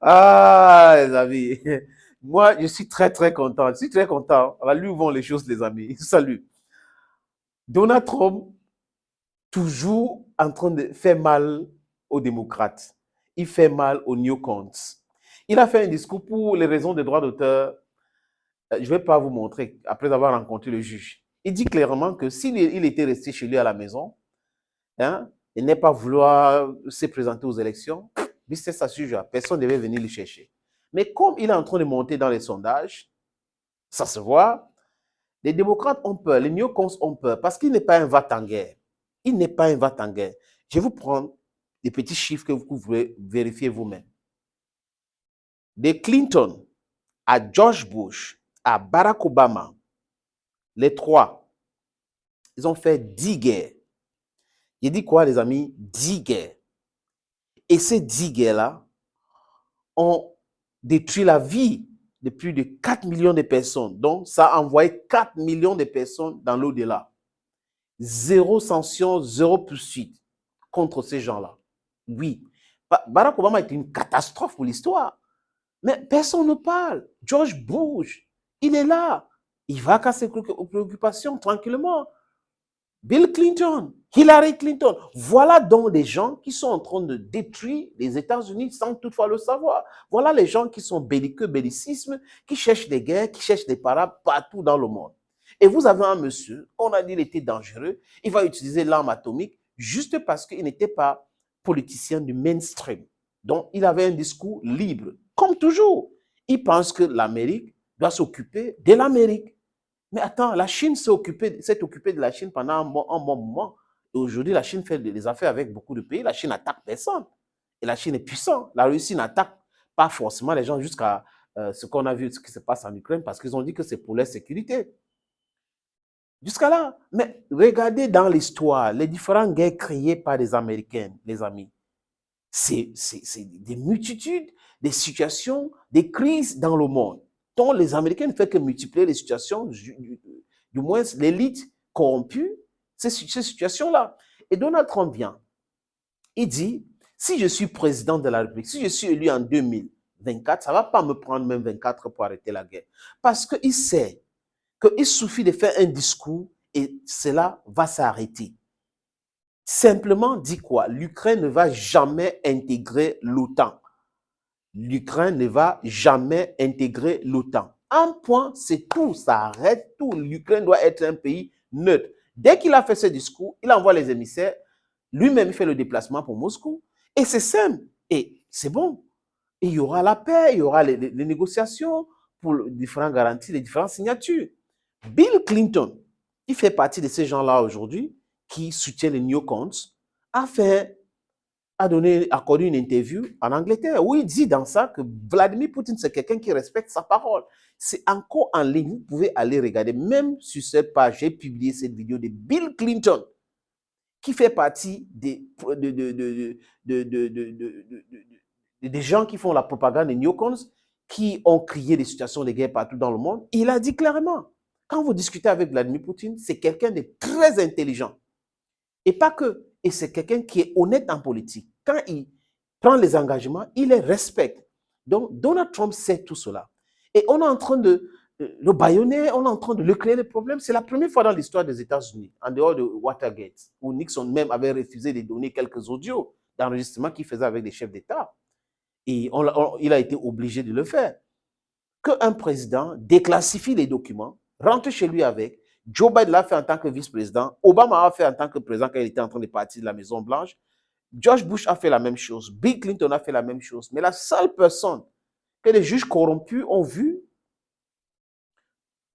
Ah, les amis. Moi, je suis très, très content. Je suis très content. À lui où vont les choses, les amis. Salut. Donald Trump, toujours en train de faire mal aux démocrates. Il fait mal aux newcons. Il a fait un discours pour les raisons des droits d'auteur. Je ne vais pas vous montrer, après avoir rencontré le juge. Il dit clairement que s'il était resté chez lui à la maison, hein, il n'est pas vouloir se présenter aux élections, c'est ça sujet. Personne ne devait venir le chercher. Mais comme il est en train de monter dans les sondages, ça se voit, les démocrates ont peur, les néocons ont peur, parce qu'il n'est pas un va-t-en-guerre. Il n'est pas un va-t-en-guerre. Je vais vous prendre des petits chiffres que vous pouvez vérifier vous-même. De Clinton à George Bush, à Barack Obama, les trois, ils ont fait 10 guerres. Il dit quoi, les amis? 10 guerres. Et ces 10 guerres-là ont détruit la vie de plus de 4 millions de personnes. Donc, ça a envoyé 4 millions de personnes dans l'au-delà. Zéro sanction, zéro poursuite contre ces gens-là. Oui. Barack Obama est une catastrophe pour l'histoire. Mais personne ne parle. George Bush, il est là. Il va casser ses préoccupations tranquillement. Bill Clinton, Hillary Clinton. Voilà donc des gens qui sont en train de détruire les États-Unis sans toutefois le savoir. Voilà les gens qui sont belliqueux, bellicisme, qui cherchent des guerres, qui cherchent des parades partout dans le monde. Et vous avez un monsieur, on a dit qu'il était dangereux, il va utiliser l'arme atomique juste parce qu'il n'était pas politicien du mainstream. Donc, il avait un discours libre. Comme toujours, il pense que l'Amérique doit s'occuper de l'Amérique. Mais attends, la Chine s'est occupée de la Chine pendant un bon moment. Et aujourd'hui, la Chine fait des affaires avec beaucoup de pays. La Chine n'attaque personne. Et la Chine est puissante. La Russie n'attaque pas forcément les gens jusqu'à ce qu'on a vu, ce qui se passe en Ukraine, parce qu'ils ont dit que c'est pour leur sécurité. Jusqu'à là. Mais regardez dans l'histoire, les différentes guerres créées par les Américains, les amis. C'est des multitudes, des situations, des crises dans le monde, dont les Américains ne font que multiplier les situations, du moins l'élite corrompue, ces situations-là. Et Donald Trump vient, il dit, si je suis président de la République, si je suis élu en 2024, ça ne va pas me prendre même 24 pour arrêter la guerre. Parce qu'il sait qu'il suffit de faire un discours et cela va s'arrêter. Simplement dit quoi? L'Ukraine ne va jamais intégrer l'OTAN. L'Ukraine ne va jamais intégrer l'OTAN. Un point, c'est tout, ça arrête tout. L'Ukraine doit être un pays neutre. Dès qu'il a fait ce discours, il envoie les émissaires, lui-même fait le déplacement pour Moscou, et c'est simple, et c'est bon. Et il y aura la paix, il y aura les négociations pour les différentes garanties, les différentes signatures. Bill Clinton, il fait partie de ces gens-là aujourd'hui qui soutiennent les neocons, a accordé une interview en Angleterre où il dit dans ça que Vladimir Poutine, c'est quelqu'un qui respecte sa parole. C'est encore en ligne, vous pouvez aller regarder. Même sur cette page, j'ai publié cette vidéo de Bill Clinton qui fait partie des gens qui font la propagande des neocons, qui ont créé des situations de guerre partout dans le monde. Il a dit clairement, quand vous discutez avec Vladimir Poutine, c'est quelqu'un de très intelligent. Et pas que. Et c'est quelqu'un qui est honnête en politique. Quand il prend les engagements, il les respecte. Donc, Donald Trump sait tout cela. Et on est en train de le bâillonner, on est en train de lui créer des problèmes. C'est la première fois dans l'histoire des États-Unis, en dehors de Watergate, où Nixon même avait refusé de donner quelques audios d'enregistrement qu'il faisait avec des chefs d'État. Et il a été obligé de le faire. Qu'un président déclassifie les documents, rentre chez lui avec. Joe Biden l'a fait en tant que vice-président. Obama a fait en tant que président quand il était en train de partir de la Maison-Blanche. George Bush a fait la même chose. Bill Clinton a fait la même chose. Mais la seule personne que les juges corrompus ont vue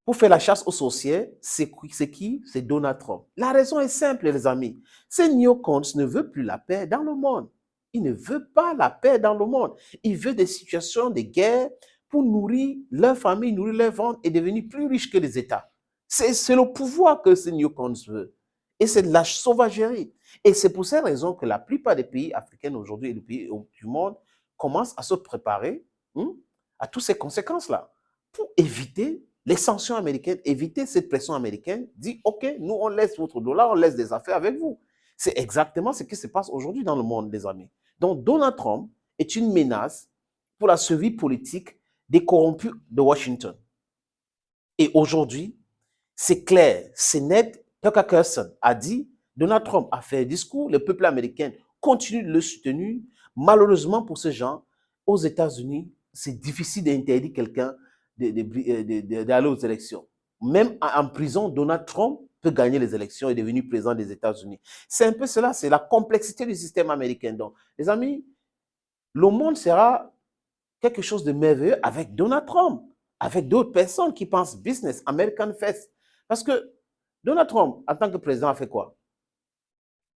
pour faire la chasse aux sorcières, c'est qui? C'est Donald Trump. La raison est simple, les amis. Ces neocons ne veulent plus la paix dans le monde. Ils ne veulent pas la paix dans le monde. Ils veulent des situations de guerre pour nourrir leur famille, nourrir leur ventre et devenir plus riches que les États. C'est le pouvoir que ces neocons veulent. Et c'est de la sauvagerie. Et c'est pour cette raison que la plupart des pays africains aujourd'hui et les pays du monde commencent à se préparer à toutes ces conséquences-là pour éviter les sanctions américaines, éviter cette pression américaine, dit OK, nous on laisse votre dollar, on laisse des affaires avec vous. C'est exactement ce qui se passe aujourd'hui dans le monde, les amis. Donc, Donald Trump est une menace pour la survie politique des corrompus de Washington. Et aujourd'hui, c'est clair, c'est net. Tucker Carlson a dit, Donald Trump a fait un discours, le peuple américain continue de le soutenir. Malheureusement pour ces gens, aux États-Unis, c'est difficile d'interdire quelqu'un d'aller aux élections. Même en prison, Donald Trump peut gagner les élections et devenir président des États-Unis. C'est un peu cela, c'est la complexité du système américain. Donc, les amis, le monde sera quelque chose de merveilleux avec Donald Trump, avec d'autres personnes qui pensent business, American First. Parce que Donald Trump, en tant que président, a fait quoi?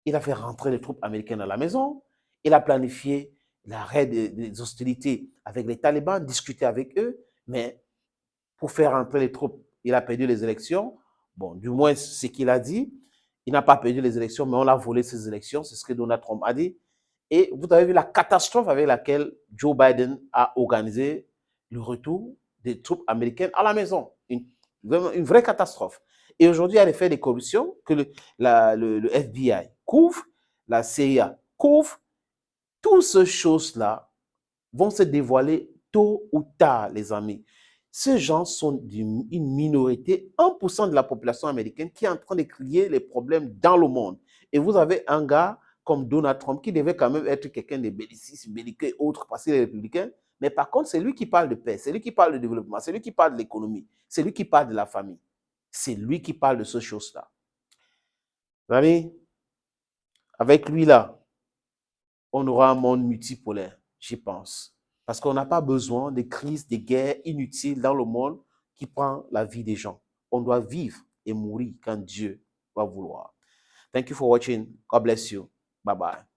Il a fait rentrer les troupes américaines à la maison, il a planifié l'arrêt des hostilités avec les talibans, discuté avec eux, mais pour faire rentrer les troupes, il a perdu les élections. Bon, du moins, ce qu'il a dit, il n'a pas perdu les élections, mais on a volé ces élections, c'est ce que Donald Trump a dit. Et vous avez vu la catastrophe avec laquelle Joe Biden a organisé le retour des troupes américaines à la maison. Une vraie catastrophe. Et aujourd'hui, il y a l'effet des corruptions que le FBI couvre, la CIA couvre. Toutes ces choses-là vont se dévoiler tôt ou tard, les amis. Ces gens sont une minorité, 1% de la population américaine qui est en train de créer les problèmes dans le monde. Et vous avez un gars comme Donald Trump qui devait quand même être quelqu'un de belliciste, belliqueux et autres parce qu'il est républicain. Mais par contre, c'est lui qui parle de paix, c'est lui qui parle de développement, c'est lui qui parle de l'économie, c'est lui qui parle de la famille. C'est lui qui parle de ces choses-là. Amis, avec lui là, on aura un monde multipolaire, j'y pense. Parce qu'on n'a pas besoin de crises, de guerres inutiles dans le monde qui prend la vie des gens. On doit vivre et mourir quand Dieu va vouloir. Thank you for watching. God bless you. Bye bye.